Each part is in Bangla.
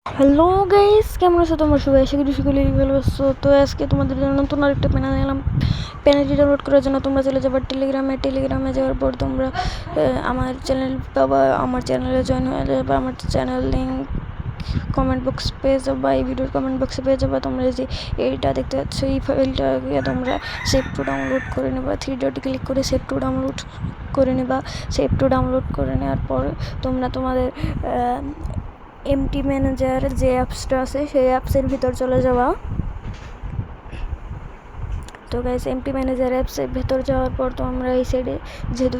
হ্যালো গাইস, কেমন আছো তোমরা সবাই? আশা করি সকলেই ভালো আছো। তো আজকে তোমাদের জন্য নতুন আরেকটা প্যানেল এলাম। প্যানেলটি ডাউনলোড করার জন্য তোমরা চলে যাবে টেলিগ্রামে যাওয়ার পর তোমরা আমার চ্যানেল পাবা, আমার চ্যানেলে জয়েন হয়ে যাবে। আমার চ্যানেল লিঙ্ক কমেন্ট বক্স পেয়ে যাবা, এই ভিডিওর কমেন্ট বক্সে পেয়ে যাবা। তোমরা যে এইটা দেখতে পাচ্ছ, এই ফাইলটাকে তোমরা সেভ টু ডাউনলোড করে নেবা। 3 ডটে ক্লিক করে সেভ টু ডাউনলোড করে নেবা। সেভ টু ডাউনলোড করে নেওয়ার পর তোমরা তোমাদের এমটি ম্যানেজার যে অ্যাপসটা আছে সেই অ্যাপসের ভিতর চলে যাওয়া। তো গাইস, এমটি ম্যানেজার অ্যাপসের ভিতর যাওয়ার পর তোমরা এই সাইডে যেহেতু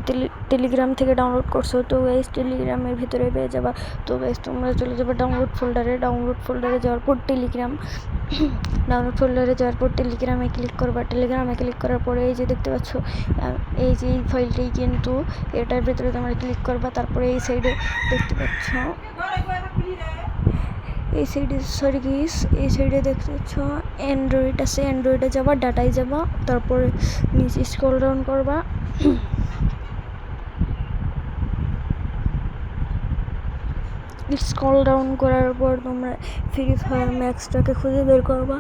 টেলিগ্রাম থেকে ডাউনলোড করছো, তো গাইস টেলিগ্রামের ভিতরে পেয়ে যাবা। তো গাইস তোমরা চলে যাবে ডাউনলোড ফোল্ডারে যাওয়ার পর ডাউনলোড ফোল্ডারে যাওয়ার পর টেলিগ্রামে ক্লিক করবা। টেলিগ্রামে ক্লিক করার পরে এই যে দেখতে পাচ্ছ, এই যে এই ফাইলটি, কিন্তু এটার ভিতরে তোমরা ক্লিক করবা। তারপরে এই সাইডে দেখতে পাচ্ছ, এই সাইডে দেখতে পাচ্ছ অ্যান্ড্রয়েড আছে। অ্যান্ড্রয়েডে যাবা, ডাটায় যাবা, তারপরে নিচে স্ক্রল ডাউন করবা। স্ক্রল ডাউন করার পর তোমরা ফ্রি ফায়ার ম্যাক্সটাকে খুঁজে বের করবা।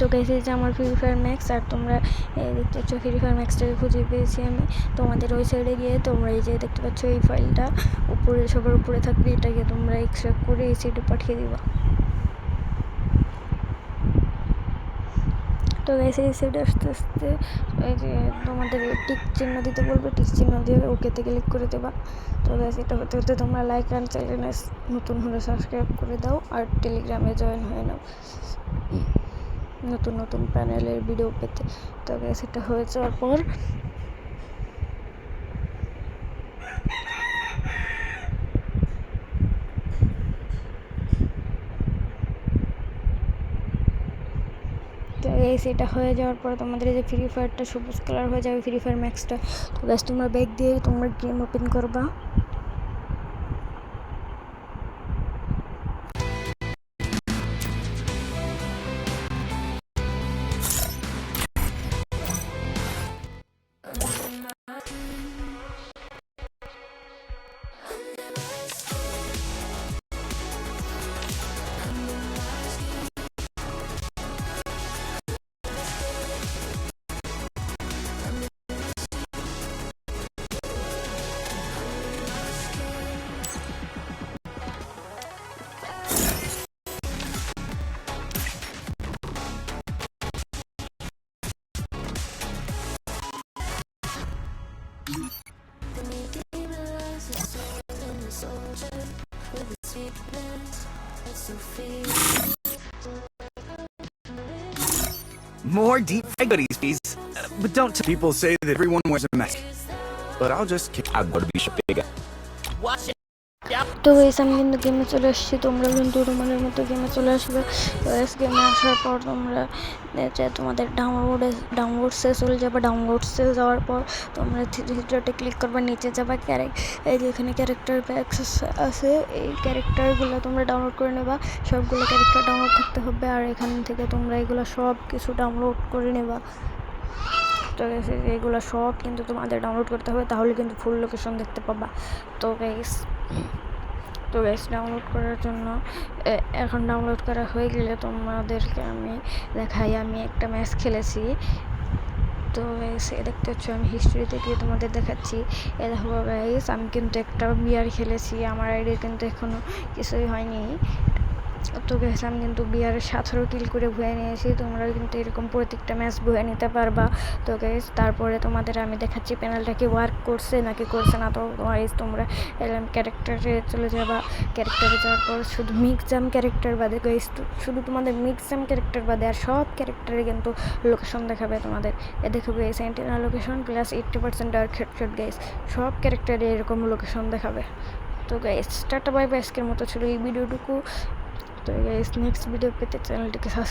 তো গাইস, এই যে আমার ফ্রি ফায়ার ম্যাক্স, আর তোমরা দেখতে পাচ্ছ ফ্রি ফায়ার ম্যাক্সটাকে খুঁজে পেয়েছি আমি। তোমাদের ওই সাইডে গিয়ে তোমরা এই যে দেখতে পাচ্ছ এই ফাইলটা উপরে, সবার উপরে থাকবে, এটাকে তোমরা এক্সট্রাক্ট করে এই সাইডে পাঠিয়ে দিবা। তো গাইস, এই সাইডে আস্তে আস্তে এই যে তোমাদের টিক চিহ্ন দিতে বলবে, টিক চিহ্ন দিয়ে ওকেতে ক্লিক করে দেবা। তো গাইস, এটা হতে হতে তোমরা লাইক আর চ্যানেলে নতুন হলে সাবস্ক্রাইব করে দাও, আর টেলিগ্রামে জয়েন হয়ে নাও নতুন নতুন প্যানেলের ভিডিও পেতে। তো গাইস, এটা হয়ে যাওয়ার পর সেটা হয়ে যাওয়ার পর তোমাদের এই যে ফ্রি ফায়ারটা সবুজ কালার হয়ে যাবে, ফ্রি ফায়ার ম্যাক্সটা। তো গাইস, তোমরা ব্যাক দিয়ে তোমরা গেম ওপেন করবা। More deep fried goodies, please. But don't tell people say that everyone wears a mask. But I'll just kick out to be big. Watch it. তো গাইস, আমি কিন্তু গেমে চলে আসছি, তোমরা কিন্তু রুমানের মতো গেমে চলে আসবে। গেমে আসার পর তোমরা তোমাদের ডাউনলোডসে চলে যাবে। ডাউনলোডসে যাওয়ার পর তোমরা থ্রি ডটে ক্লিক করবা, নিচে যাবা, এই যে এখানে ক্যারেক্টার প্যাকস আছে, এই ক্যারেক্টারগুলো তোমরা ডাউনলোড করে নেবা। সবগুলো ক্যারেক্টার ডাউনলোড থাকতে হবে, আর এখান থেকে তোমরা এগুলো সব কিছু ডাউনলোড করে নেবা। তো এগুলো সব কিন্তু তোমাদের ডাউনলোড করতে হবে, তাহলে কিন্তু ফুল লোকেশন দেখতে পাবা। তো গাইস ডাউনলোড করার জন্য এখন ডাউনলোড করা হয়ে গেলে তোমাদেরকে আমি দেখাই, আমি একটা ম্যাচ খেলেছি। তো গাইস, দেখতে পাচ্ছ আমি হিস্ট্রিতে গিয়ে তোমাদের দেখাচ্ছি। দেখো গাইস, আমি কিন্তু একটা বিয়ার খেলেছি, আমার আইডির কিন্তু এখনও কিছুই হয়নি। তো গাইস, আমি কিন্তু বিয়ারের 17 কিল করে ভুয়ে নিয়েছি। তোমরা কিন্তু এরকম প্রত্যেকটা ম্যাচ ভুয়ে নিতে পারবা। তো গাইস, তারপরে তোমাদের আমি দেখাচ্ছি প্যানেলটা কি ওয়ার্ক করছে নাকি করছে না। তো গাইস, তোমরা ক্যারেক্টারে চলে যাবা। ক্যারেক্টারে যাওয়ার পর শুধু মিক্সাম ক্যারেক্টার বাদে গাইস, শুধু তোমাদের মিক্সাম ক্যারেক্টার বাদে আর সব ক্যারেক্টারে কিন্তু লোকেশন দেখাবে তোমাদের। দেখাবে সেন্টিনা location plus 80% dark headshot. Guys, সব ক্যারেক্টারে এরকম লোকেশন দেখাবে। তো গাইস, টাটা বাই বাই। আজকের মতো ছিল এই ভিডিওটুকু। তো গাইস, নেক্সট ভিডিও পেতে চ্যানেলটিকে সাবস্ক্রাইব